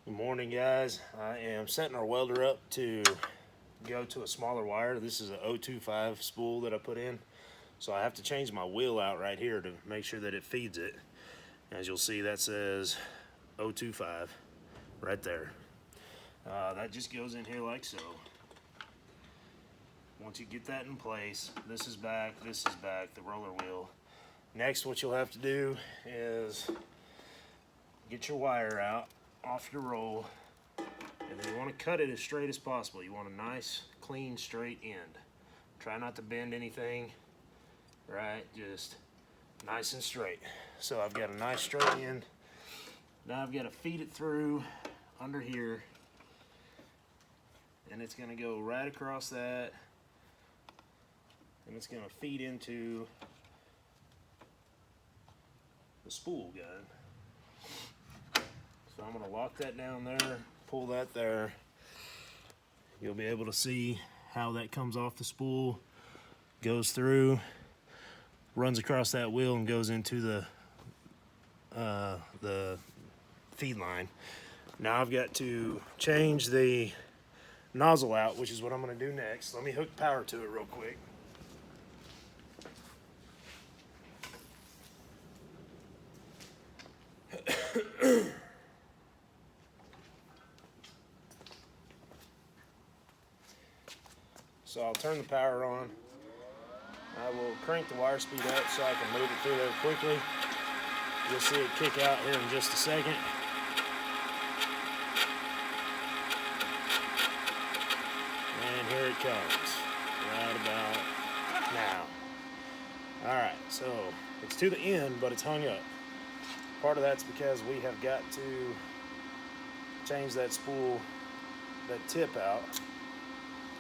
Good morning, guys. I am setting our welder up to go to a smaller wire. This is a 025 spool that I put in. So I have to change my wheel out right here to make sure that it feeds it. As you'll see, that says 025 right there. That just goes in here like so. Once you get that in place, this is back, the roller wheel. Next, what you'll have to do is get your wire out off your roll, and then you want to cut it as straight as possible. You want a nice, clean, straight end. Try not to bend anything, right? Just nice and straight. So I've got a nice straight end. Now I've got to feed it through under here, and it's going to go right across that, and it's going to feed into the spool gun. So I'm going to lock that down there, pull that there. You'll be able to see how that comes off the spool, goes through, runs across that wheel, and goes into the feed line. Now I've got to change the nozzle out, which is what I'm going to do next. Let me hook power to it real quick. So I'll turn the power on. I will crank the wire speed up so I can move it through there quickly. You'll see it kick out here in just a second. And here it comes, right about now. Alright, so it's to the end, but it's hung up. Part of that's because we have got to change that spool, that tip out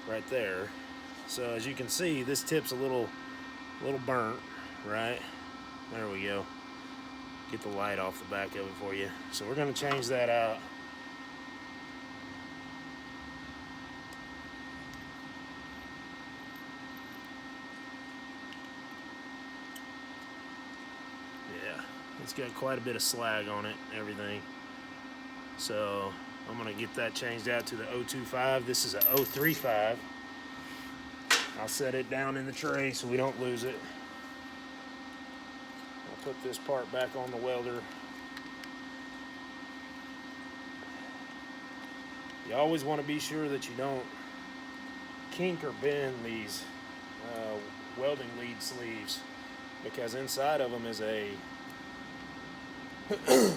right there. So as you can see, this tip's a little burnt, right? There we go. Get the light off the back of it for you. So we're going to change that out. Yeah, it's got quite a bit of slag on it and everything. So I'm going to get that changed out to the 025. This is a 035. I'll set it down in the tray so we don't lose it. I'll put this part back on the welder. You always want to be sure that you don't kink or bend these welding lead sleeves, because inside of them is a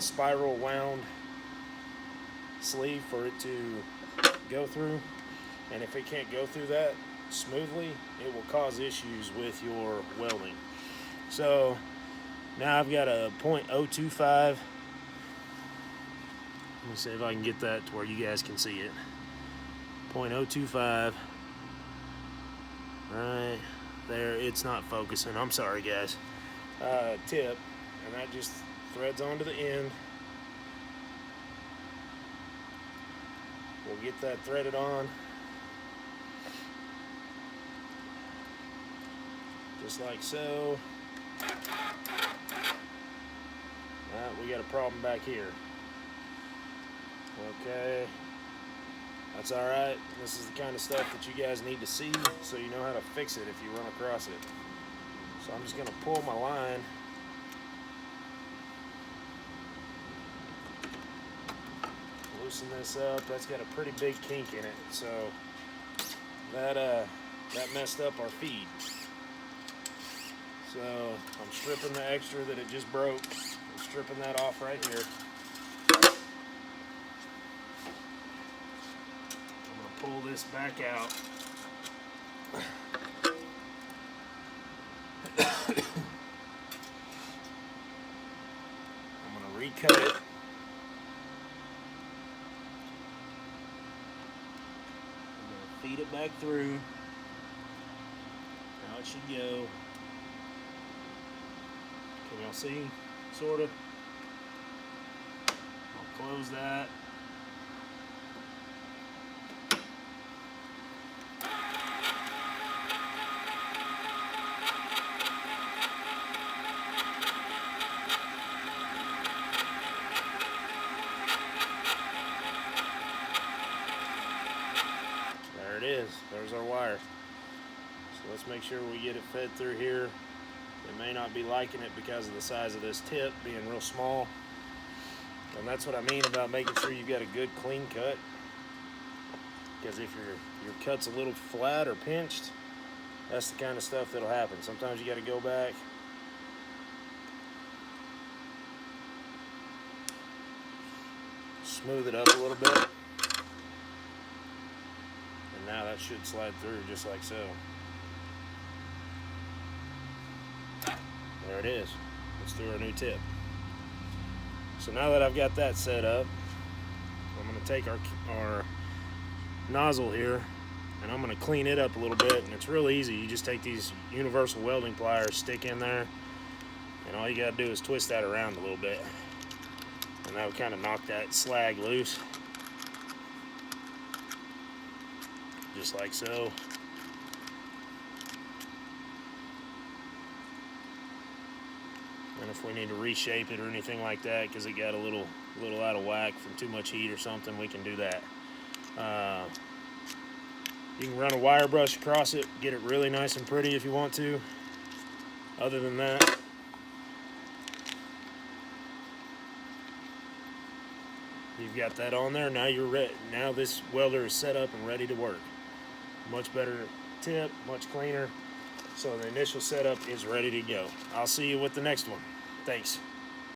spiral wound sleeve for it to go through, and if it can't go through that smoothly, it will cause issues with your welding. So now I've got a .025. Let me see if I can get that to where you guys can see it. .025 right there. It's not focusing, I'm sorry guys. Tip, and that just threads onto the end. We'll get that threaded on, just like so. We got a problem back here. Okay, that's all right. This is the kind of stuff that you guys need to see so you know how to fix it if you run across it. So I'm just going to pull my line. Loosen this up. That's got a pretty big kink in it, so that messed up our feed. So I'm stripping the extra that it just broke. I'm stripping that off right here. I'm going to pull this back out. I'm going to recut it. I'm going to feed it back through. How it should go. Can y'all see? Sort of. I'll close that. there's our wire. So let's make sure we get it fed through here. It may not be liking it because of the size of this tip being real small. And that's what I mean about making sure you've got a good clean cut. Because if your cut's a little flat or pinched, that's the kind of stuff that'll happen. Sometimes you got to go back, smooth it up a little bit, and now that should slide through just like so. There it is. Let's do our new tip. So now that I've got that set up, I'm going to take our nozzle here and I'm going to clean it up a little bit. And it's real easy. You just take these universal welding pliers, stick in there, and all you got to do is twist that around a little bit. And that will kind of knock that slag loose. Just like so. And if we need to reshape it or anything like that because it got a little out of whack from too much heat or something, we can do that. You can run a wire brush across it, get it really nice and pretty if you want to. Other than that, you've got that on there. Now you're ready. Now this welder is set up and ready to work. Much better tip, much cleaner. So the initial setup is ready to go. I'll see you with the next one. Thanks.